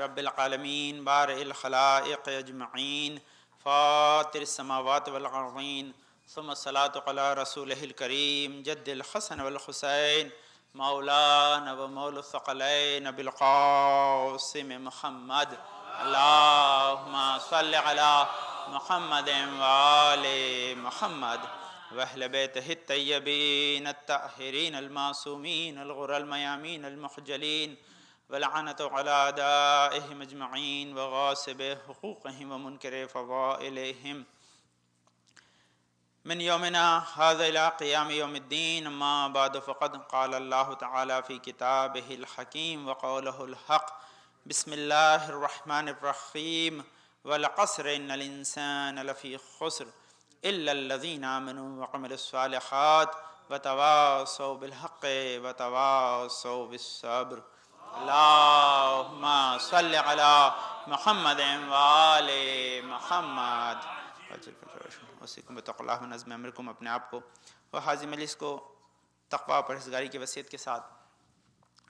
رب العالمین بارئ الخلائق اجمعین فاطر السماوات والارضین ثم الصلاة علی رسولہ الکریم جد الحسن والحسین مولانا و مولا الثقلین ابی القاسم محمد اللہم صل علی محمد وآل محمد واہل بیتہ الطیبین الطاہرین المعصومین الغر المیامین المخجلین ولعنت علی اعدائهم اجمعین وغاصب حقوقهم ومنکر فضائلهم من یومنا هذا الى قیام یوم الدین اما بعد فقد قال اللہ تعالی فی کتابہ الحکیم وقولہ الحق بسم اللہ الرحمن الرحیم والعصر ان الانسان لفی خسر الا الذین آمنوا وعملوا الصالحات وتواصوا بالحق وتواصوا بالصبر اللہم صل علی محمد وآل محمد وصیکم بتقوی اللہ ونظم امرکم۔ اپنے آپ کو و حاضر مجلس کو تقوی و پرہیزگاری کی وصیت کے ساتھ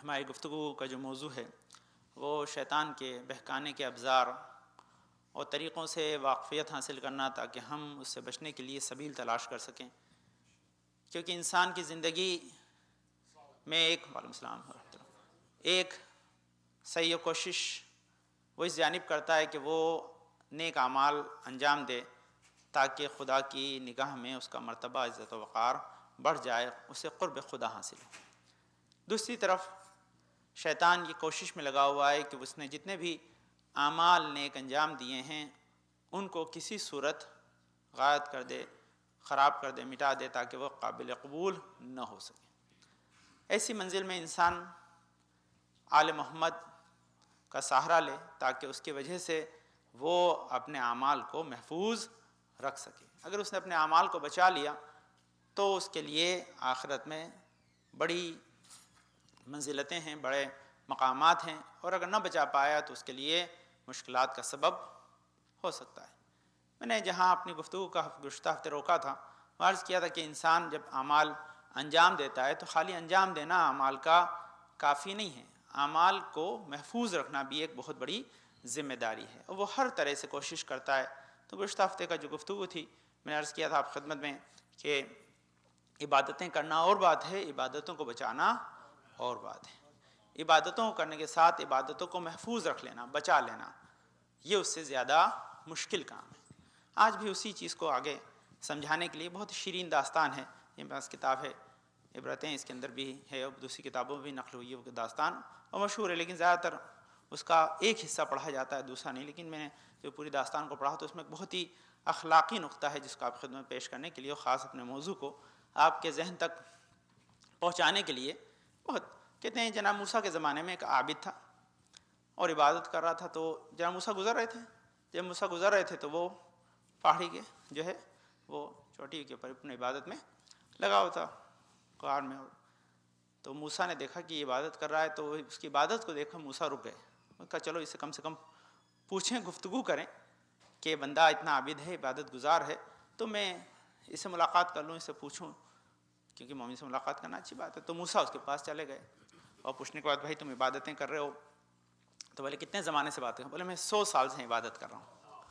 ہماری گفتگو کا جو موضوع ہے وہ شیطان کے بہکانے کے ابزار اور طریقوں سے واقفیت حاصل کرنا تاکہ ہم اس سے بچنے کے لیے سبیل تلاش کر سکیں، کیونکہ انسان کی زندگی میں وعلیکم السلام ورحمۃ اللہ، ایک صحیح کوشش وہ اس جانب کرتا ہے کہ وہ نیک اعمال انجام دے تاکہ خدا کی نگاہ میں اس کا مرتبہ عزت و وقار بڑھ جائے، اسے قرب خدا حاصل ہو۔ دوسری طرف شیطان یہ کوشش میں لگا ہوا ہے کہ اس نے جتنے بھی اعمال نیک انجام دیے ہیں ان کو کسی صورت غائب کر دے، خراب کر دے، مٹا دے تاکہ وہ قابل قبول نہ ہو سکے۔ ایسی منزل میں انسان آل محمد کا سہارا لے تاکہ اس کی وجہ سے وہ اپنے اعمال کو محفوظ رکھ سکے۔ اگر اس نے اپنے اعمال کو بچا لیا تو اس کے لیے آخرت میں بڑی منزلتیں ہیں، بڑے مقامات ہیں، اور اگر نہ بچا پایا تو اس کے لیے مشکلات کا سبب ہو سکتا ہے۔ میں نے جہاں اپنی گفتگو کا گزشتہ ہفتے روکا تھا، عرض کیا تھا کہ انسان جب اعمال انجام دیتا ہے تو خالی انجام دینا اعمال کا کافی نہیں ہے، اعمال کو محفوظ رکھنا بھی ایک بہت بڑی ذمہ داری ہے، اور وہ ہر طرح سے کوشش کرتا ہے۔ تو گزشتہ ہفتے کا جو گفتگو تھی میں نے عرض کیا تھا آپ خدمت میں کہ عبادتیں کرنا اور بات ہے، عبادتوں کو بچانا اور بات ہے۔ عبادتوں کو کرنے کے ساتھ عبادتوں کو محفوظ رکھ لینا، بچا لینا، یہ اس سے زیادہ مشکل کام ہے۔ آج بھی اسی چیز کو آگے سمجھانے کے لیے بہت شیرین داستان ہے، یہ میرے پاس کتاب ہے عبرتیں، اس کے اندر بھی ہے اور دوسری کتابوں میں بھی نقل ہوئی ہے وہ داستان، اور مشہور ہے، لیکن زیادہ تر اس کا ایک حصہ پڑھا جاتا ہے، دوسرا نہیں۔ لیکن میں نے جو پوری داستان کو پڑھا تو اس میں ایک بہت ہی اخلاقی نقطہ ہے جس کو آپ خدمت پیش کرنے کے لیے، اور خاص اپنے موضوع کو آپ کے ذہن تک پہنچانے کے لیے بہت کہتے ہیں جناب موسیٰ کے زمانے میں ایک عابد تھا اور عبادت کر رہا تھا، تو جناب موسیٰ گزر رہے تھے۔ جب موسیٰ گزر رہے تھے تو وہ پہاڑی کے جو ہے وہ چوٹی کے اوپر اپنی عبادت میں لگا ہوا تھا غار میں، تو موسیٰ نے دیکھا کہ یہ عبادت کر رہا ہے، تو اس کی عبادت کو دیکھا موسیٰ رک گئے، انہوں نے کہا چلو اسے کم سے کم پوچھیں، گفتگو کریں کہ بندہ اتنا عابد ہے، عبادت گزار ہے، تو میں اس سے ملاقات کر لوں، اس سے پوچھوں، کیونکہ مومن سے ملاقات کرنا اچھی بات ہے۔ تو موسیٰ اس کے پاس چلے گئے اور پوچھنے کے بعد بھائی تم عبادتیں کر رہے ہو؟ تو بولے کتنے زمانے سے بات کر رہے ہو؟ بولے میں 100 سال سے عبادت کر رہا ہوں،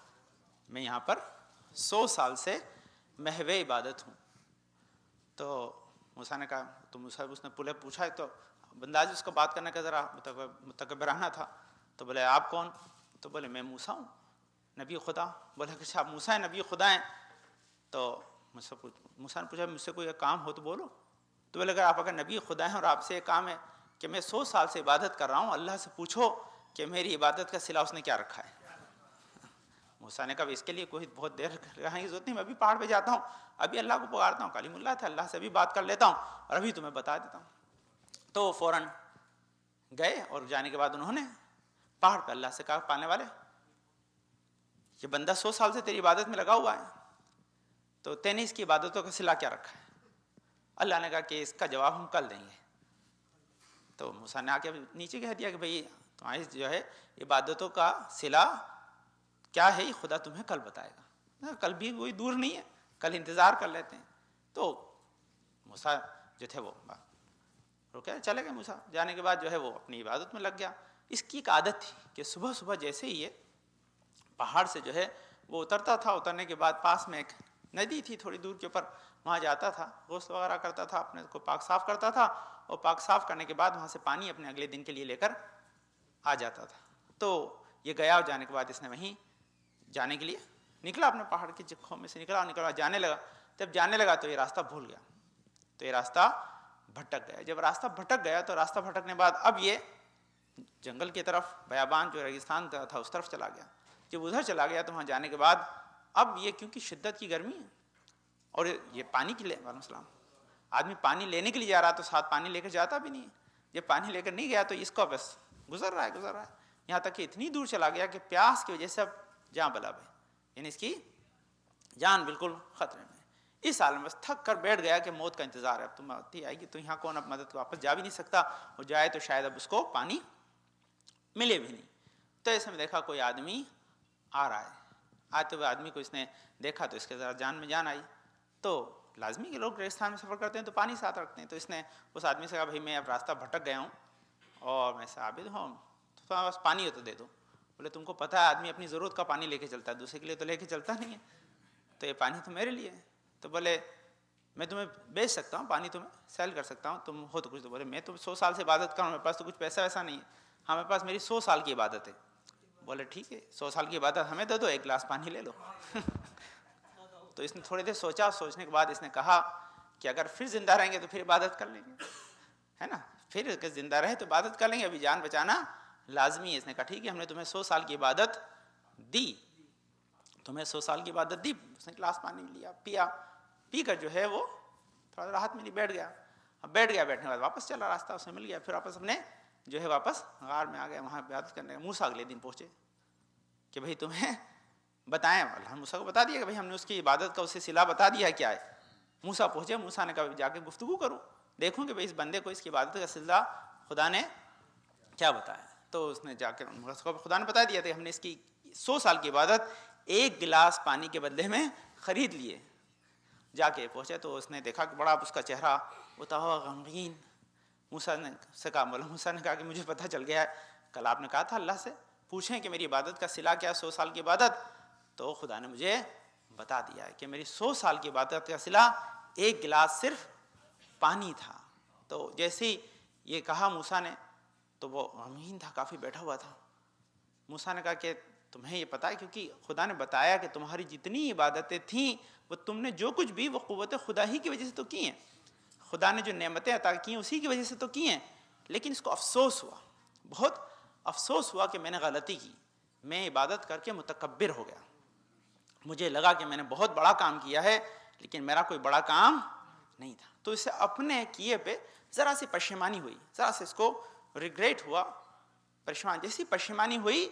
میں یہاں پر 100 سال سے محو عبادت ہوں۔ تو موسیٰ نے کہا، تو موسیٰ اس نے پوچھا، تو انداز اس کو بات کرنے کا ذرا متکبرانہ تھا، تو بولے آپ کون؟ تو بولے میں موسیٰ ہوں، نبی خدا۔ بولے کہ اچھا آپ موسیٰ ہیں، نبی خدا ہیں؟ تو موسیٰ نے پوچھا مجھ سے کوئی کام ہو تو بولو۔ تو بولے اگر نبی خدا ہیں اور آپ سے ایک کام ہے کہ میں 100 سال سے عبادت کر رہا ہوں، اللہ سے پوچھو کہ میری عبادت کا صلہ اس نے کیا رکھا ہے۔ موسیٰ نے کہا اس کے لیے کوئی بہت دیر رہنے کی ضرورت نہیں، میں ابھی پہاڑ پہ جاتا ہوں، ابھی اللہ کو پکارتا ہوں، کلیم اللہ تھا، اللہ سے بھی بات کر لیتا ہوں اور ابھی تمہیں بتا دیتا ہوں۔ تو وہ فوراً گئے، اور جانے کے بعد انہوں نے پہاڑ پہ اللہ سے کہا پانے والے یہ بندہ 100 سال سے تیری عبادت میں لگا ہوا ہے، تو تے نے اس کی عبادتوں کا صلہ کیا رکھا ہے؟ اللہ نے کہا کہ اس کا جواب ہم کل دیں گے۔ تو موسیٰ نے آ کے نیچے کہہ دیا کہ بھئی تمہاری جو ہے عبادتوں کا صلہ کیا ہے، یہ خدا تمہیں کل بتائے گا، کل بھی کوئی دور نہیں ہے، کل انتظار کر لیتے ہیں۔ تو موسیٰ جو تھے وہ رکے چلے گئے۔ موسیٰ جانے کے بعد جو ہے وہ اپنی عبادت میں لگ گیا۔ اس کی ایک عادت تھی کہ صبح صبح جیسے ہی یہ پہاڑ سے جو ہے وہ اترتا تھا، اترنے کے بعد پاس میں ایک ندی تھی تھوڑی دور کے اوپر، وہاں جاتا تھا، غسل وغیرہ کرتا تھا، اپنے کو پاک صاف کرتا تھا، اور پاک صاف کرنے کے بعد وہاں سے پانی اپنے اگلے دن کے لیے لے کر آ جاتا تھا۔ تو یہ گیا اور جانے کے بعد اس نے وہیں جانے کے لیے نکلا، اپنے پہاڑ کی چکھوں میں سے نکلا جانے لگا۔ جب جانے لگا تو یہ راستہ بھول گیا، تو یہ راستہ بھٹک گیا۔ جب راستہ بھٹک گیا تو راستہ بھٹکنے بعد اب یہ جنگل کی طرف، بیابان جو ریگستان تھا اس طرف چلا گیا۔ جب ادھر چلا گیا تو وہاں جانے کے بعد اب یہ کیونکہ شدت کی گرمی ہے اور یہ پانی کے لیے، وعلیکم السلام، آدمی پانی لینے کے لیے جا رہا تو ساتھ پانی لے کر جاتا بھی نہیں ہے۔ جب پانی لے کر نہیں گیا تو اس کو بس گزر رہا ہے، یہاں تک کہ اتنی دور چلا گیا کہ پیاس کی وجہ سے اب جان بلا بھائی، یعنی اس کی جان بالکل خطرے میں۔ اس حال میں بس تھک کر بیٹھ گیا کہ موت کا انتظار ہے، اب تم آتی آئے گی تو یہاں کون اب مدد کو واپس جا بھی نہیں سکتا، اور جائے تو شاید اب اس کو پانی ملے بھی نہیں۔ تو اس میں دیکھا کوئی آدمی آ رہا ہے، آتے ہوئے آدمی کو اس نے دیکھا تو اس کے ذرا جان میں جان آئی۔ تو لازمی کہ لوگ ریگستان میں سفر کرتے ہیں تو پانی ساتھ رکھتے ہیں، تو اس نے اس آدمی سے کہا بھائی میں اب راستہ بھٹک گیا ہوں اور میں عابد ہوں، تو بس پانی ہو تو دے دو۔ بولے تم کو پتہ ہے آدمی اپنی ضرورت کا پانی لے کے چلتا ہے، دوسرے کے لیے تو لے کے چلتا نہیں ہے، تو یہ پانی تو میرے لیے ہے۔ تو بولے میں تمہیں بیچ سکتا ہوں، پانی تمہیں سیل کر سکتا ہوں، تم ہو تو کچھ۔ تو بولے میں تو 100 سال سے عبادت کروں، میرے پاس تو کچھ پیسہ ویسا نہیں ہے۔ ہاں میرے پاس میری 100 سال کی عبادت ہے۔ بولے ٹھیک ہے 100 سال کی عبادت ہمیں دے دو، ایک گلاس پانی لے لو۔ تو اس نے تھوڑی دیر سوچا، سوچنے کے بعد اس نے کہا کہ اگر پھر زندہ رہیں گے تو پھر عبادت کر لیں گے، ہے نا، پھر اگر زندہ رہے تو عبادت کر لیں گے، ابھی جان بچانا لازمی ہے۔ اس نے کہا ٹھیک ہے ہم نے تمہیں 100 سال کی عبادت دی، تمہیں 100 سال کی عبادت دی۔ اس نے گلاس پانی لیا، پیا، پی کر جو ہے وہ تھوڑا راحت ملی، بیٹھ گیا۔ اب بیٹھ گیا، بیٹھنے کے بعد واپس چلا، راستہ اسے مل گیا، پھر واپس اپنے جو ہے واپس غار میں آ گیا، وہاں عبادت کرنے کا۔ موسیٰ اگلے دن پہنچے کہ بھئی تمہیں بتائیں، اللہ نے موسیٰ کو بتا دیا کہ بھئی ہم نے اس کی عبادت کا اسے صلہ بتا دیا ہے کیا ہے۔ موسیٰ پہنچے، موسیٰ نے کہا جا کے گفتگو کروں، دیکھوں کہ بھئی اس بندے کو اس کی عبادت کا صلہ خدا نے کیا بتایا۔ تو اس نے جا کے خدا نے بتا دیا تھا ہم نے اس کی 100 سال کی عبادت ایک گلاس پانی کے بدلے میں خرید لیے۔ جا کے پہنچے تو اس نے دیکھا کہ بڑا اس کا چہرہ ہوتا ہوا غمگین۔ موسیٰ نے سے کہا، مولا موسیٰ نے کہا کہ مجھے پتہ چل گیا ہے، کل آپ نے کہا تھا اللہ سے پوچھیں کہ میری عبادت کا صلہ کیا، 100 سال کی عبادت، تو خدا نے مجھے بتا دیا ہے کہ میری 100 سال کی عبادت کا صلہ ایک گلاس صرف پانی تھا۔ تو جیسے ہی یہ کہا موسیٰ نے تو وہ غمگین تھا، کافی بیٹھا ہوا تھا۔ موسیٰ نے کہا کہ تمہیں یہ پتہ ہے کیونکہ خدا نے بتایا کہ تمہاری جتنی عبادتیں تھیں وہ تم نے جو کچھ بھی وہ قوت خدا ہی کی وجہ سے تو کی ہیں، خدا نے جو نعمتیں عطا کی ہیں اسی کی وجہ سے تو کی ہیں، لیکن اس کو افسوس ہوا، بہت افسوس ہوا کہ میں نے غلطی کی، میں عبادت کر کے متکبر ہو گیا، مجھے لگا کہ میں نے بہت بڑا کام کیا ہے لیکن میرا کوئی بڑا کام نہیں تھا۔ تو اسے اپنے کیے پہ ذرا سی پشیمانی ہوئی، ذرا سے اس کو ریگریٹ ہوا، پشیمان، جیسی پشیمانی ہوئی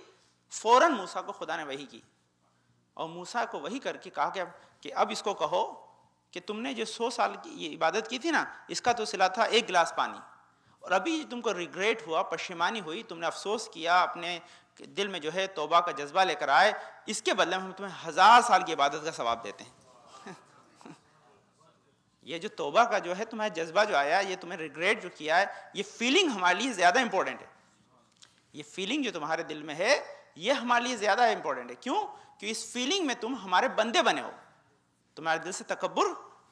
فوراً موسیٰ کو خدا نے وحی کی، اور موسیٰ کو وحی کر کے کہا کہ اب اس کو کہو کہ تم نے جو 100 سال کی یہ عبادت کی تھی نا، اس کا تو صلہ تھا ایک گلاس پانی، اور ابھی تم کو ریگریٹ ہوا، پشیمانی ہوئی، تم نے افسوس کیا، اپنے دل میں جو ہے توبہ کا جذبہ لے کر آئے، اس کے بدلے میں ہم تمہیں 1000 سال کی عبادت کا ثواب دیتے ہیں۔ یہ جو توبہ کا جو ہے تمہیں جذبہ جو آیا، یہ تمہیں ریگریٹ جو کیا ہے، یہ فیلنگ ہمارے لیے زیادہ امپورٹنٹ ہے، یہ فیلنگ جو تمہارے دل میں ہے یہ ہمارے لیے زیادہ امپورٹنٹ ہے۔ کیوں؟ کہ اس فیلنگ میں تم ہمارے بندے بنے ہو، تمہارے دل سے تکبر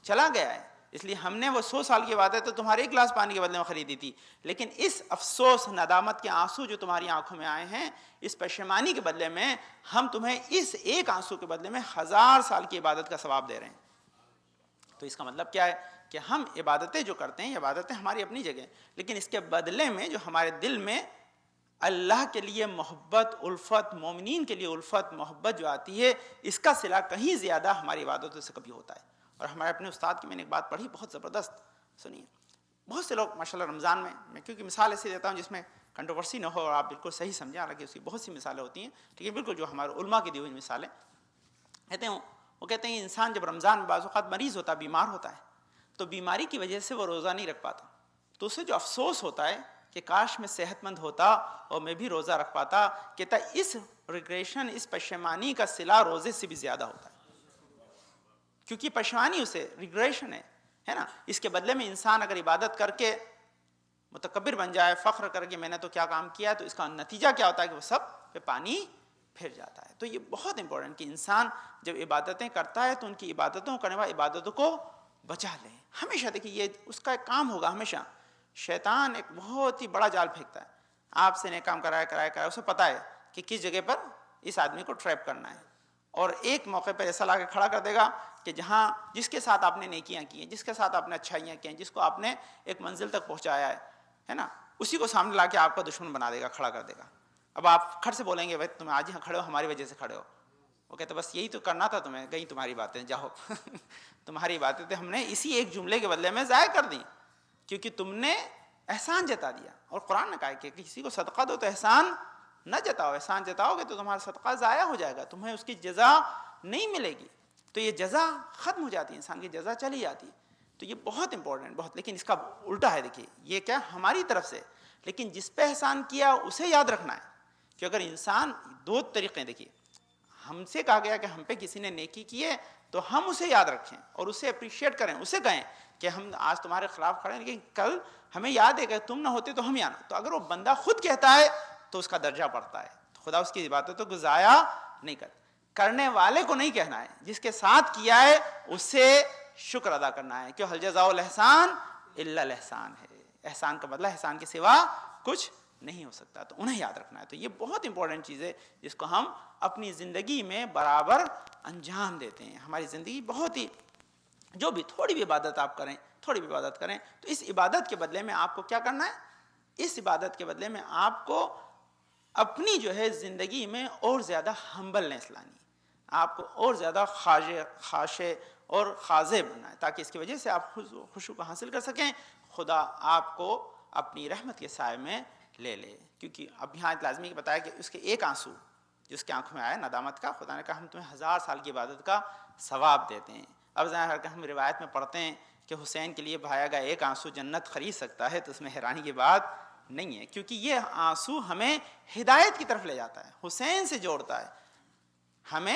چلا گیا ہے، اس لیے ہم نے وہ 100 سال کی عبادت تو تمہارے ایک گلاس پانی کے بدلے میں خریدی تھی، لیکن اس افسوس ندامت کے آنسو جو تمہاری آنکھوں میں آئے ہیں، اس پشیمانی کے بدلے میں ہم تمہیں اس ایک آنسو کے بدلے میں 1000 سال کی عبادت کا ثواب دے رہے ہیں۔ تو اس کا مطلب کیا ہے کہ ہم عبادتیں جو کرتے ہیں، یہ عبادتیں ہماری اپنی جگہ، لیکن اس کے بدلے میں جو ہمارے دل میں اللہ کے لیے محبت، الفت، مومنین کے لیے الفت، محبت جو آتی ہے، اس کا صلہ کہیں زیادہ ہماری عبادتوں سے کبھی ہوتا ہے۔ اور ہمارے اپنے استاد کی میں نے ایک بات پڑھی بہت زبردست، سنیے، بہت سے لوگ ماشاءاللہ رمضان میں کیونکہ مثال ایسی دیتا ہوں جس میں کنٹروورسی نہ ہو اور آپ بالکل صحیح سمجھیں، حالانکہ اس کی بہت سی مثالیں ہوتی ہیں، لیکن بالکل جو ہمارے علماء کی دی ہوئی مثالیں کہتے ہیں، وہ کہتے ہیں انسان جب رمضان میں بعض اوقات مریض ہوتا ہے، بیمار ہوتا ہے، تو بیماری کی وجہ سے وہ روزہ نہیں رکھ پاتا، تو اسے جو افسوس ہوتا ہے کہ کاش میں صحت مند ہوتا اور میں بھی روزہ رکھ پاتا، کہتا ہے اس ریگریشن، اس پشیمانی کا صلہ روزے سے بھی زیادہ ہوتا ہے، کیونکہ پشیمانی اسے ریگریشن ہے نا۔ اس کے بدلے میں انسان اگر عبادت کر کے متکبر بن جائے، فخر کر کے میں نے تو کیا کام کیا ہے، تو اس کا نتیجہ کیا ہوتا ہے کہ وہ سب پہ پانی پھر جاتا ہے۔ تو یہ بہت امپورٹنٹ کہ انسان جب عبادتیں کرتا ہے تو ان کی عبادتوں کرنے والی عبادتوں کو بچا لے۔ ہمیشہ دیکھیے یہ اس کا ایک کام ہوگا، ہمیشہ شیطان ایک بہت ہی بڑا جال پھینکتا ہے، آپ سے نیک کام کرائے، اسے پتہ ہے کہ کس جگہ پر اس آدمی کو ٹریپ کرنا ہے، اور ایک موقع پر ایسا لا کے کھڑا کر دے گا کہ جہاں جس کے ساتھ آپ نے نیکیاں کی ہیں، جس کے ساتھ آپ نے اچھائیاں کی ہیں، جس کو آپ نے ایک منزل تک پہنچایا ہے نا، اسی کو سامنے لا کے آپ کا دشمن بنا دے گا، کھڑا کر دے گا۔ اب آپ کھڑ سے بولیں گے بھائی تم آج یہاں کھڑے ہو ہماری وجہ سے کھڑے ہو، وہ کہتے بس یہی تو کرنا تھا تمہیں، گئی تمہاری باتیں، جاؤ تمہاری باتیں ہم نے اسی ایک جملے کے بدلے میں ضائع کر دی، کیونکہ تم نے احسان جتا دیا۔ اور قرآن نے کہا کہ کسی کو صدقہ دو تو احسان نہ جتاؤ، احسان جتاؤ گے تو تمہارا صدقہ ضائع ہو جائے گا، تمہیں اس کی جزا نہیں ملے گی، تو یہ جزا ختم ہو جاتی ہے، انسان کی جزا چلی جاتی ہے۔ تو یہ بہت امپورٹنٹ، بہت، لیکن اس کا الٹا ہے، دیکھیے یہ کیا ہماری طرف سے، لیکن جس پہ احسان کیا اسے یاد رکھنا ہے کہ اگر انسان دو طریقے، دیکھیے ہم سے کہا گیا کہ ہم پہ کسی نے نیکی کی ہے تو ہم اسے یاد رکھیں اور اسے اپریشیٹ کریں، اسے کہیں کہ ہم آج تمہارے خلاف کھڑے ہیں لیکن کل ہمیں یاد ہے کہ تم نہ ہوتے تو ہم یہاں نہ۔ تو اگر وہ بندہ خود کہتا ہے تو اس کا درجہ بڑھتا ہے، خدا اس کی عبادتوں کو ضائع نہیں کرتا۔ کرنے والے کو نہیں کہنا ہے، جس کے ساتھ کیا ہے اس سے شکر ادا کرنا ہے، کہ حل جزاء الاحسان الا الاحسان ہے، احسان کا بدلہ احسان کے سوا کچھ نہیں ہو سکتا، تو انہیں یاد رکھنا ہے۔ تو یہ بہت امپورٹنٹ چیز ہے جس کو ہم اپنی زندگی میں برابر انجام دیتے ہیں۔ ہماری زندگی بہت ہی، جو بھی تھوڑی بھی عبادت آپ کریں، تھوڑی بھی عبادت کریں، تو اس عبادت کے بدلے میں آپ کو کیا کرنا ہے، اس عبادت کے بدلے میں آپ کو اپنی جو ہے زندگی میں اور زیادہ ہمبلنس لانی ہے، آپ کو اور زیادہ خاشع اور خاضع بننا ہے، تاکہ اس کی وجہ سے آپ خشوع کو حاصل کر سکیں، خدا آپ کو اپنی رحمت کے سائے میں لے لے۔ کیونکہ اب یہاں لازمی بتایا کہ اس کے ایک آنسو جو اس کے آنکھوں میں آیا ندامت کا، خدا نے کہا ہم تمہیں 1000 سال کی عبادت کا ثواب دیتے ہیں۔ اب ظاہر کہ ہم روایت میں پڑھتے ہیں کہ حسین کے لیے بہایا گیا ایک آنسو جنت خرید سکتا ہے، تو اس میں حیرانی کی بات نہیں ہے، کیونکہ یہ آنسو ہمیں ہدایت کی طرف لے جاتا ہے، حسین سے جوڑتا ہے، ہمیں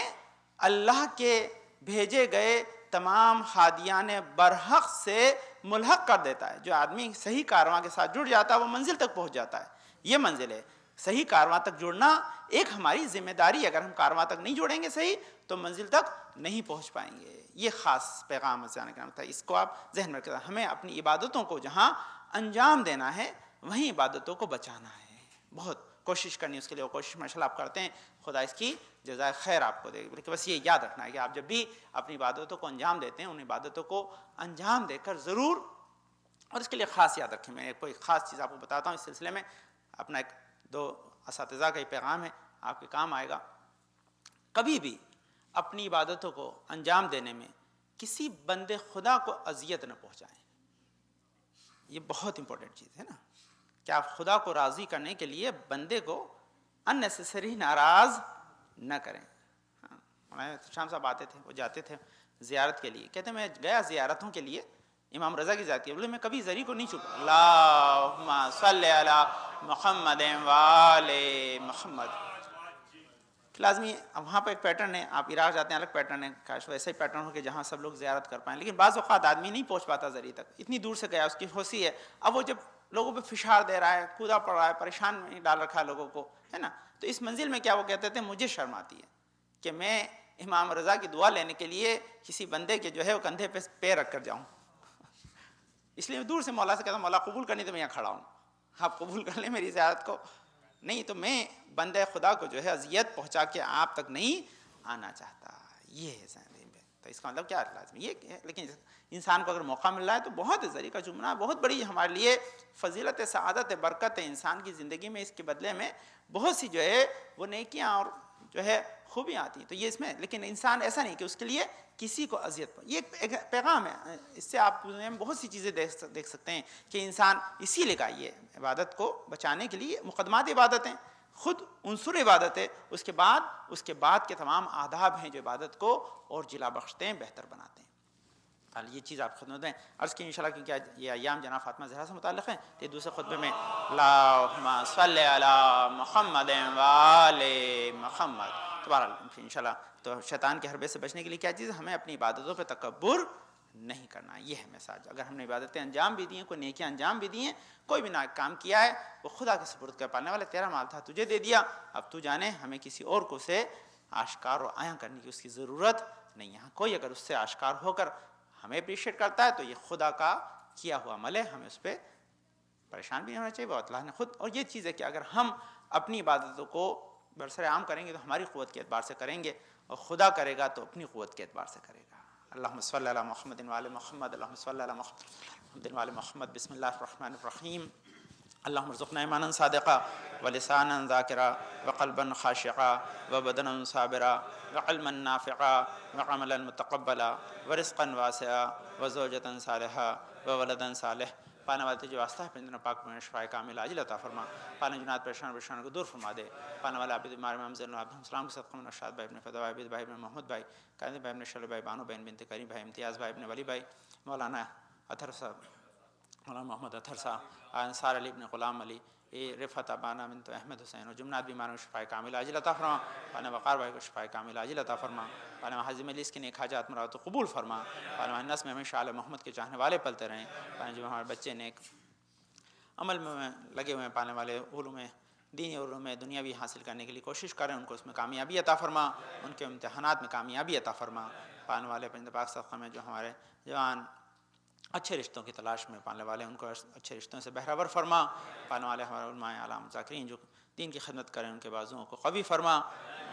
اللہ کے بھیجے گئے تمام ہادیان برحق سے ملحق کر دیتا ہے۔ جو آدمی صحیح کارواں کے ساتھ جڑ جاتا ہے وہ منزل تک پہنچ جاتا ہے، یہ منزل ہے۔ صحیح کارواں تک جڑنا ایک ہماری ذمہ داری ہے، اگر ہم کارواں تک نہیں جوڑیں گے صحیح تو منزل تک نہیں پہنچ پائیں گے۔ یہ خاص پیغام سے کرنا تھا، اس کو آپ ذہن میں رکھیں۔ ہمیں اپنی عبادتوں کو جہاں انجام دینا ہے وہیں عبادتوں کو بچانا ہے، بہت کوشش کرنی ہے اس کے لیے، وہ کوشش ماشاء اللہ آپ کرتے ہیں، خدا اس کی جزائے خیر آپ کو دے گا۔ بلکہ بس یہ یاد رکھنا ہے کہ آپ جب بھی اپنی عبادتوں کو انجام دیتے ہیں ان عبادتوں کو انجام دے کر ضرور، اور اس کے لیے خاص یاد رکھیں، میں کوئی خاص چیز آپ کو بتاتا ہوں اس سلسلے میں، اپنا ایک دو اساتذہ کا یہ پیغام ہے، آپ کے کام آئے گا۔ کبھی بھی اپنی عبادتوں کو انجام دینے میں کسی بندے خدا کو اذیت نہ پہنچائیں، یہ بہت امپورٹنٹ چیز ہے نا، کہ آپ خدا کو راضی کرنے کے لیے بندے کو اننیسیسری ناراض نہ کریں۔ شام صاحب آتے تھے، وہ جاتے تھے زیارت کے لیے، کہتے میں گیا زیارتوں کے لیے امام رضا کی ذات کی، بولے میں کبھی زری کو نہیں چھپا، اللہم صلی علی محمد وآل محمد، لازمی وہاں پہ ایک پیٹرن ہے، آپ عراق جاتے ہیں الگ پیٹرن ہے، کاش ویسے ہی پیٹرن ہو کہ جہاں سب لوگ زیارت کر پائیں، لیکن بعض اوقات آدمی نہیں پہنچ پاتا زری تک، اتنی دور سے گیا، اس کی ہوسی ہے، اب وہ جب لوگوں پہ فشار دے رہا ہے، کودا پڑ رہا ہے، پریشان میں ڈال رکھا ہے لوگوں کو، ہے نا، تو اس منزل میں کیا وہ کہتے تھے مجھے شرم آتی ہے کہ میں امام رضا کی دعا لینے کے لیے کسی بندے کے جو ہے وہ کندھے پہ پیر رکھ کر جاؤں، اس لیے دور سے مولا سے کہتا ہوں مولا قبول کرنی تو میں یہاں کھڑا ہوں، آپ قبول کر لیں میری زیارت کو، نہیں تو میں بندے خدا کو جو ہے اذیت پہنچا کے آپ تک نہیں آنا چاہتا، یہ ہے زندگی میں۔ تو اس کا مطلب کیا لازمی یہ ہے، لیکن انسان کو اگر موقع مل رہا ہے تو بہت ذریعہ کا جملہ بہت بڑی ہمارے لیے فضیلت، سعادت، برکت ہے انسان کی زندگی میں، اس کے بدلے میں بہت سی جو ہے وہ نیکیاں اور جو ہے خوبیاں آتی ہیں، تو یہ اس میں، لیکن انسان ایسا نہیں کہ اس کے لیے کسی کو اذیت پر، یہ ایک پیغام ہے، اس سے آپ بہت سی چیزیں دیکھ سکتے ہیں کہ انسان اسی لیے کہا یہ عبادت کو بچانے کے لیے مقدمات عبادت ہیں، خود عنصر عبادت ہے، اس کے بعد کے تمام آداب ہیں جو عبادت کو اور جلا بخشتے ہیں، بہتر بناتے ہیں۔ یہ چیز آپ خدمت میں عرض کی انشاءاللہ، کیونکہ یہ ایام جناب فاطمہ زہرا سے متعلق ہیں، تو یہ دوسرے خطبے میں اللہم صلی علی محمد وآل محمد، تو بہرحال انشاءاللہ تو شیطان کے حربے سے بچنے کے لیے کیا چیز ہے، ہمیں اپنی عبادتوں پہ تکبر نہیں کرنا. یہ ہے مساج. اگر ہم نے عبادتیں انجام بھی دی ہیں, کوئی نیکیاں انجام بھی دی ہیں, کوئی بھی نیک کام کیا ہے, وہ خدا کے سپرد کر پانے والے. تیرا مال تھا, تجھے دے دیا, اب تو جانے, ہمیں کسی اور کو سے آشکار و عیاں کرنے کی اس کی ضرورت نہیں ہے. کوئی اگر اس سے آشکار ہو کر ہمیں اپریشیٹ کرتا ہے تو یہ خدا کا کیا ہوا عمل ہے, ہمیں اس پہ پریشان بھی نہیں ہونا چاہیے. وہ اللہ نے خود, اور یہ چیز ہے کہ اگر ہم اپنی عبادتوں کو برسر عام کریں گے تو ہماری قوت کے اعتبار سے کریں گے, اور خدا کرے گا تو اپنی قوت کے اعتبار سے کرے گا. اللہم صلی علی محمد وعلی محمد, اللہم صلی علی محمد وعلی محمد. بسم اللہ الرحمن الرحیم. اللہم ارزقنا ایمانا صادقا ولسانا ذاکرا وقلبا خاشعا وبدنا صابرا وعلما نافعا وعملا متقبلا ورزقا واسعا وزوجتا صالحا وولدا صالح. پانے والے جو واسطہ ہے پنجنا پاک میں شفاء کامل عاجل عطا فرما. پانے جنات پریشان کو دور فرما دے. پانے والے عابد بیمار امام زین العابدین السلام کے صدقہ میں نشاد بھائی ابن فدا عابد بھائی ابن محمد بھائی قائد بھائی ابن شل بھائی بانو بہن بنت کریم بھائی امتیاز بھائی ابن ولی بھائی مولانا اطہر صاحب مولانا محمد اطہر صاحب انصار علی ابن غلام علی رفعت ابانا بنت احمد حسین و جمنات بیماروں کو شفاء کامل عاجل عطا فرما. پانے وقار بھائی کو شفاء کامل عاجل عطا فرما. پانے حازم علی اس کی نیک حاجات مراد قبول فرما. پانے الناس میں ہمیشہ آل محمد کے چاہنے والے پلتے رہیں. پانے جو ہمارے بچے نیک عمل میں لگے ہوئے ہیں, پانے والے علوم دینی اور علوم دنیاوی حاصل کرنے کے لیے کوشش کریں, ان کو اس میں کامیابی عطا فرما, ان کے امتحانات میں کامیابی عطا فرما. پانے والے پنجاب پاک صدقہ میں جو ہمارے جوان اچھے رشتوں کی تلاش میں پانے والے, ان کو اچھے رشتوں سے بہراور فرما. پانے والے ہمارے علماء اعلام ذاکرین جو دین کی خدمت کریں, ان کے بازوؤں کو قوی فرما,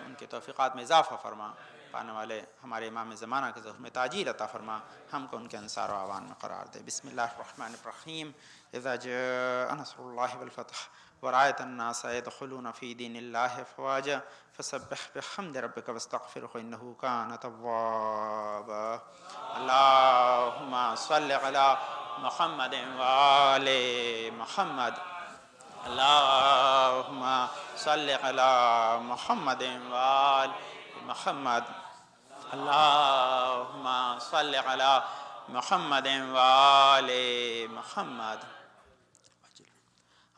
ان کے توفیقات میں اضافہ فرما. پانے والے ہمارے امام زمانہ کے ظہور میں تاجیل عطا فرما, ہم کو ان کے انصار و اعوان میں قرار دے. بسم اللہ الرحمن الرحیم. اذا جاء نصر اللہ والفتح ورأيت الناس يدخلون في دين الله أفواجا فسبح بحمد ربك واستغفره إنه كان توابا. اللهم صل على محمد وآل محمد. اللهم صل على محمد وآل محمد. اللهم صل على محمد وآل محمد.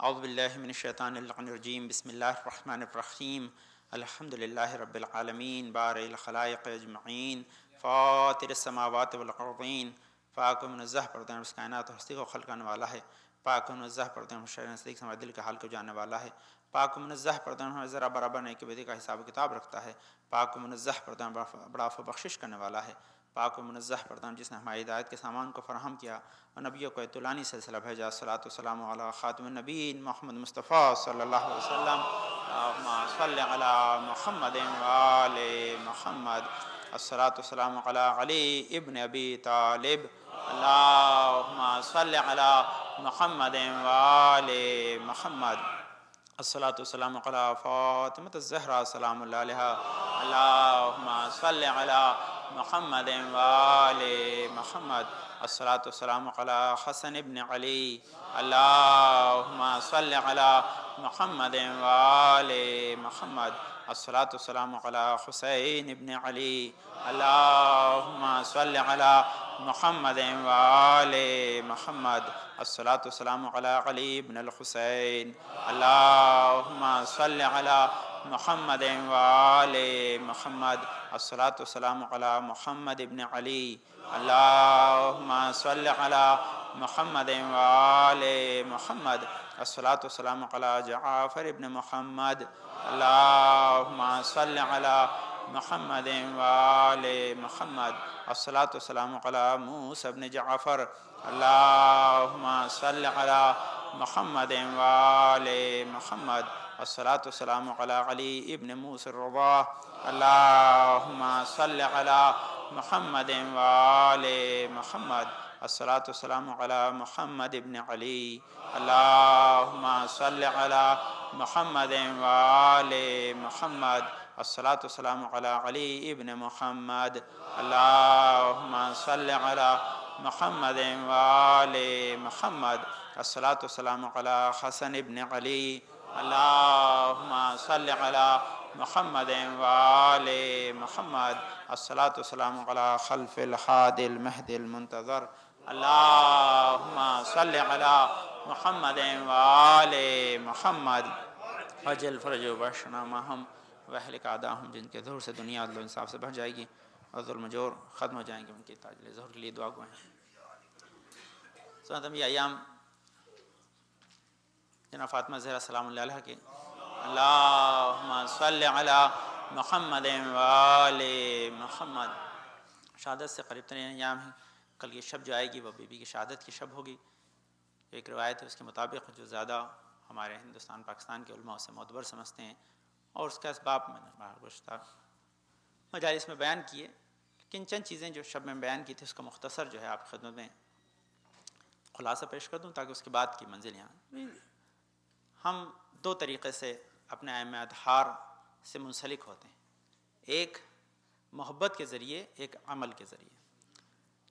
اعوذ باللہ من الشیطان اللعین الرجیم. بسم اللہ الرحمن الرحیم. الحمد للہ رب العالمین بارئ الخلائق اجمعین فاطر السماوات والارضین. پاک و منزہ پردہ اس کائنات و ہستی کو خلق کرنے والا ہے. پاک و منزہ پردہ شرع نزدیک ہمارے دل کے حال کو جاننے والا ہے. پاک و منزہ پردہ ہمیں ذرا برابر نہیں کہ بدی کا حساب و کتاب رکھتا ہے. پاک و منزہ پردہ بڑا عفو بخشش کرنے والا ہے. پاک و منزہ پردہ جس نے ہماری ہدایت کے سامان کو فراہم کیا اور نبیوں کو اطلانی سلسلہ بھیجا. الصلاۃ والسلام علی خاتم النبیین محمد مصطفیٰ صلی اللہ علیہ وسلم. اللہم صل علی محمد وآل محمد. الصلاۃ والسلام علی علی ابن ابی طالب. اللہم صل علی محمد وآل محمد. الصلاۃ والسلام علی فاطمۃ الزہرا سلام اللہ علیہا. اللہم صل علی محمد وآل محمد. الصلاۃ والسلام علی حسن ابن علی. اللہم صل علی محمد وآل محمد. الصلاۃ والسلام علی حسین ابن علی. اللہم صل علی محمد وآل محمد. الصلاۃ والسلام علی علی ابن الحسین. اللہم صل علی محمد وآل محمد. الصلاۃ والسلام علی محمد ابن علی. اللہم صل علی محمد وآل محمد. الصلاۃ والسلام علی جعفر ابن محمد. اللہم صل علی محمد وآل محمد. الصلاۃ والسلام علی موسیٰ ابن جعفر. اللہم صل علی محمد وآل محمد. الصلاۃ والسلام علی علی ابن موسیٰ الرضا. اللہم صل علی محمد وآل محمد. الصلاۃ والسلام علی محمد ابن علی. اللہم صل علی محمد وآل محمد. الصلاۃ والسلام علی علی ابن محمد. اللہم صل علی محمد وآل محمد. الصلاۃ والسلام علی حسن ابن علی. اللہم صل علی محمد وآل محمد. الصلاۃ والسلام علی خلف الحادی المہدی المنتظر. اللہم صل علی محمد وآل محمد. اجل فرج و بشنا ماہم وحلق اعداہم, جن کے ظہور سے دنیا عدل و انصاف سے بھر جائے گی. اور ظلم و جور ختم ہو جائیں گے، ان کی تاجل ظہر کے لیے دعا گوئیں۔ سنتم یہ ایام جناب فاطمہ زہرا سلام اللہ علیہ کے اللہم صلی علی محمد وآل محمد شہادت سے قریب ترین ایام ہیں۔ کل یہ شب جو آئے گی وہ بی بی کی شہادت کی شب ہوگی۔ ایک روایت ہے اس کے مطابق جو زیادہ ہمارے ہندوستان پاکستان کے علماء اسے معتبر سمجھتے ہیں، اور اس کا اسباب میں نے گزشتہ مجالس میں بیان کیے، لیکن چند چیزیں جو شب میں بیان کی تھی اس کا مختصر جو ہے آپ کی خدمت میں خلاصہ پیش کر دوں تاکہ اس کے بعد کی منزل یہاں۔ ہم دو طریقے سے اپنے ائمہ اطہار سے منسلک ہوتے ہیں، ایک محبت کے ذریعے، ایک عمل کے ذریعے۔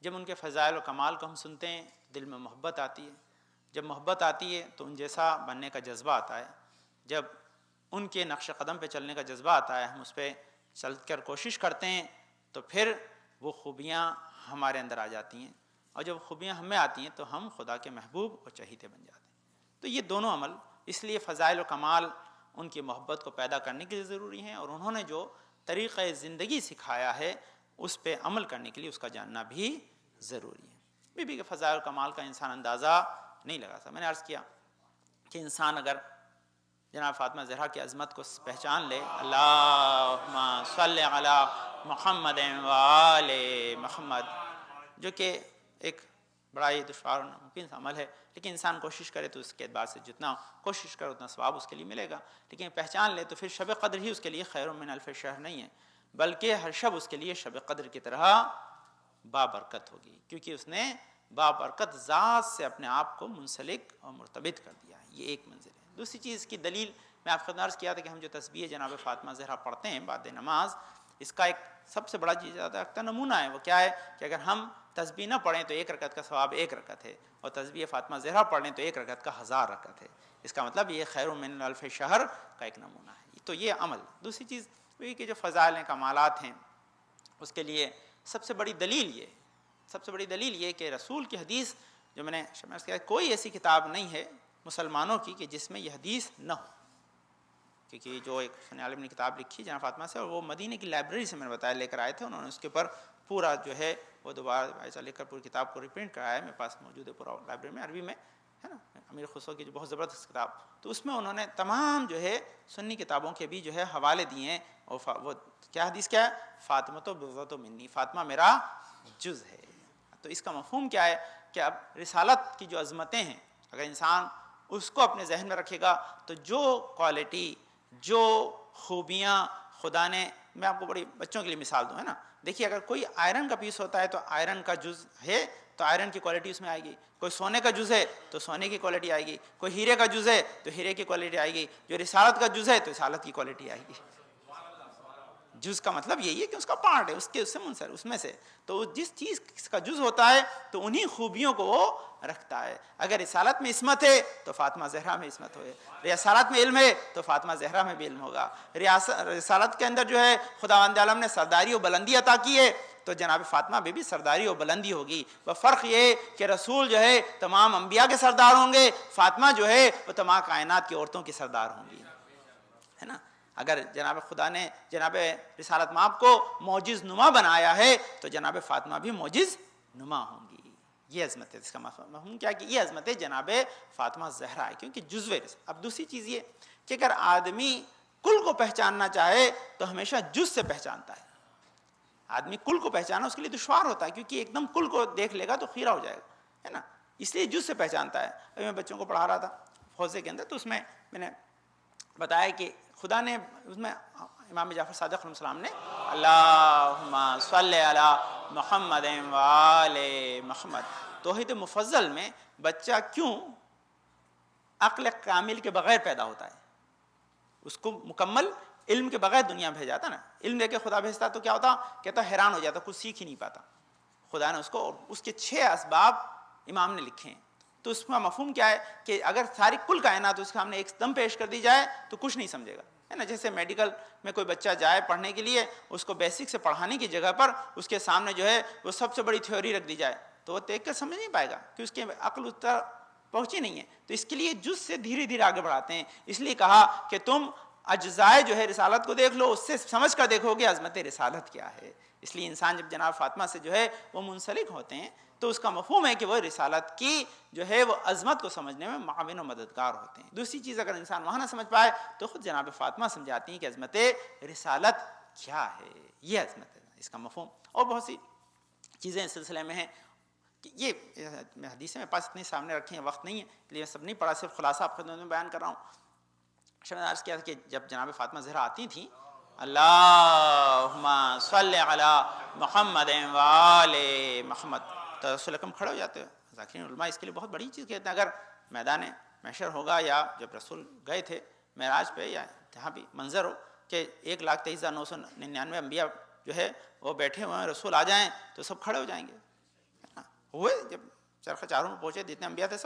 جب ان کے فضائل و کمال کو ہم سنتے ہیں دل میں محبت آتی ہے، جب محبت آتی ہے تو ان جیسا بننے کا جذبہ آتا ہے، جب ان کے نقش قدم پہ چلنے کا جذبہ آتا ہے، ہم اس پہ چل کر کوشش کرتے ہیں تو پھر وہ خوبیاں ہمارے اندر آ جاتی ہیں، اور جب خوبیاں ہم میں آتی ہیں تو ہم خدا کے محبوب اور چہیتے بن جاتے ہیں۔ تو یہ دونوں عمل اس لیے فضائل و کمال ان کی محبت کو پیدا کرنے کے لیے ضروری ہیں، اور انہوں نے جو طریقہ زندگی سکھایا ہے اس پہ عمل کرنے کے لیے اس کا جاننا بھی ضروری ہے۔ بی بی کے فضائل و کمال کا انسان اندازہ نہیں لگا سکتا۔ میں نے عرض کیا کہ انسان اگر جناب فاطمہ زہرا کی عظمت کو پہچان لے، اللہم صلی علی محمد وآل محمد، جو کہ ایک بڑا ہی دشوار اور ناممکن عمل ہے، لیکن انسان کوشش کرے تو اس کے اعتبار سے جتنا کوشش کرے اتنا ثواب اس کے لیے ملے گا، لیکن پہچان لے تو پھر شب قدر ہی اس کے لیے خیر من الف شہر نہیں ہے، بلکہ ہر شب اس کے لیے شب قدر کی طرح بابرکت ہوگی، کیونکہ اس نے بابرکت ذات سے اپنے آپ کو منسلک اور مرتبط کر دیا ہے۔ یہ ایک منزل ہے۔ دوسری چیز کی دلیل میں آپ کو عرض کیا تھا کہ ہم جو تسبیح جناب فاطمہ زہرا پڑھتے ہیں بعد نماز، اس کا ایک سب سے بڑا چیز کا نمونہ ہے، وہ کیا ہے کہ اگر ہم تسبیح نہ پڑھیں تو ایک رکعت کا ثواب ایک رکعت ہے، اور تسبیح فاطمہ زہرا پڑھ لیں تو ایک رکعت کا 1000 رکعت ہے۔ اس کا مطلب یہ خیر من الف شہر کا ایک نمونہ ہے۔ تو یہ عمل۔ دوسری چیز یہ کہ جو فضائل ہیں، کمالات ہیں، اس کے لیے سب سے بڑی دلیل یہ کہ رسول کی حدیث جو میں نے شمس کیا، کوئی ایسی کتاب نہیں ہے مسلمانوں کی کہ جس میں یہ حدیث نہ ہو، کیونکہ جو ایک سنی عالم نے کتاب لکھی جناب فاطمہ سے، اور وہ مدینہ کی لائبریری سے میں نے بتایا لے کر آئے تھے، انہوں نے اس کے اوپر پورا جو ہے وہ دوبارہ ایسا لے کر پوری کتاب کو ریپرنٹ کرایا ہے، میرے پاس موجود ہے پورا لائبریری میں، عربی میں ہے نا، امیر خسرو کی جو بہت زبردست کتاب، تو اس میں انہوں نے تمام جو ہے سنی کتابوں کے بھی جو ہے حوالے دیے ہیں، اور وہ کیا حدیث کیا ہے، فاطمہ تو بضعۃ منی، فاطمہ میرا جز ہے۔ تو اس کا مفہوم کیا ہے کہ اب رسالت کی جو عظمتیں ہیں اگر انسان اس کو اپنے ذہن میں رکھے گا تو جو کوالٹی، جو خوبیاں خدا نے، میں آپ کو بڑی بچوں کے لیے مثال دوں، ہے نا، دیکھیے اگر کوئی آئرن کا پیس ہوتا ہے تو آئرن کا جز ہے تو آئرن کی کوالٹی اس میں آئے گی، کوئی سونے کا جز ہے تو سونے کی کوالٹی آئے گی، کوئی ہیرے کا جز ہے تو ہیرے کی کوالٹی آئے گی، جو رسالت کا جز ہے تو رسالت کی کوالٹی آئے گی۔ جز کا مطلب یہی ہے کہ اس کا پارٹ ہے، اس سے منسر، اس میں سے، تو جس چیز کا جز ہوتا ہے تو انہی خوبیوں کو وہ رکھتا ہے۔ اگر رسالت میں عصمت ہے تو فاطمہ زہرا میں عصمت ہوئے، رسالت میں علم ہے تو فاطمہ زہرا میں بھی علم ہوگا، رسالت کے اندر جو ہے خداوند عالم نے سرداری و بلندی عطا کی ہے تو جناب فاطمہ میں بھی سرداری و بلندی ہوگی۔ وہ فرق یہ ہے کہ رسول جو ہے تمام انبیاء کے سردار ہوں گے، فاطمہ جو ہے وہ تمام کائنات کی عورتوں کی سردار ہوں گی، ہے نا۔ اگر جناب خدا نے جناب رسالت مآب کو معجز نما بنایا ہے تو جناب فاطمہ بھی معجز نما ہوں گی۔ یہ عظمت ہے، اس کا مفہوم کیا کہ یہ عظمت ہے جناب فاطمہ زہرا ہے، کیونکہ جزو رسالت۔ اب دوسری چیز یہ کہ اگر آدمی کل کو پہچاننا چاہے تو ہمیشہ جز سے پہچانتا ہے۔ آدمی کل کو پہچانا اس کے لیے دشوار ہوتا ہے، کیونکہ ایک دم کل کو دیکھ لے گا تو خیرہ ہو جائے گا، ہے نا، اس لیے جز سے پہچانتا ہے۔ ابھی میں بچوں کو پڑھا رہا تھا حوزے کے اندر، تو اس میں نے بتایا کہ خدا نے اس میں امام جعفر صادق علیہ السلام نے اللہم صلی علی محمد وآل محمد، توحید مفضل میں بچہ کیوں عقل کامل کے بغیر پیدا ہوتا ہے، اس کو مکمل علم کے بغیر دنیا بھیجا تھا نا، علم دے کے خدا بھیجتا تو کیا ہوتا، کہتا حیران ہو جاتا، کچھ سیکھ ہی نہیں پاتا۔ خدا نے اس کو، اس کے 6 اسباب امام نے لکھے ہیں، تو اس کا مفہوم کیا ہے کہ اگر ساری کل کائنات اس کے سامنے ایک دم پیش کر دی جائے تو کچھ نہیں سمجھے گا، ہے نا۔ جیسے میڈیکل میں کوئی بچہ جائے پڑھنے کے لیے، اس کو بیسک سے پڑھانے کی جگہ پر اس کے سامنے جو ہے وہ سب سے بڑی تھیوری رکھ دی جائے تو وہ دیکھ کر سمجھ نہیں پائے گا، کہ اس کی عقل اس طرح پہنچی نہیں ہے۔ تو اس کے لیے جز سے دھیرے دھیرے آگے بڑھاتے ہیں، اس لیے کہا کہ تم اجزائے جو ہے رسالت کو دیکھ لو، اس سے سمجھ کر دیکھو کہ عظمت رسالت کیا ہے۔ اس لیے انسان جب جناب فاطمہ سے جو ہے وہ منسلک ہوتے ہیں تو اس کا مفہوم ہے کہ وہ رسالت کی جو ہے وہ عظمت کو سمجھنے میں معاون و مددگار ہوتے ہیں۔ دوسری چیز اگر انسان وہاں نہ سمجھ پائے تو خود جناب فاطمہ سمجھاتی ہیں کہ عظمت رسالت کیا ہے، یہ عظمت ہے، اس کا مفہوم۔ اور بہت سی چیزیں اس سلسلے میں ہیں کہ یہ میں حدیثیں میرے پاس اتنی سامنے رکھی ہیں، وقت نہیں ہے اس لیے سب نہیں پڑھا، صرف خلاصہ آپ خدمت میں بیان کر رہا ہوں۔ شاید عرض کیا کہ جب جناب فاطمہ زہرا آتی تھیں، اللہم صلی علی محمد وآل محمد، تو رسول اکرم کھڑے ہو جاتے ہیں۔ ذاکرین علماء اس کے لیے بہت بڑی چیز کہتے ہیں، اگر میدان محشر ہوگا یا جب رسول گئے تھے معراج پہ یا جہاں بھی منظر ہو کہ 1,23,999 انبیاء جو ہے وہ بیٹھے ہوئے ہیں، رسول آ جائیں تو سب کھڑے ہو جائیں گے۔ ہوئے جب چرخ چاروں میں پہنچے جتنے انبیاء تھے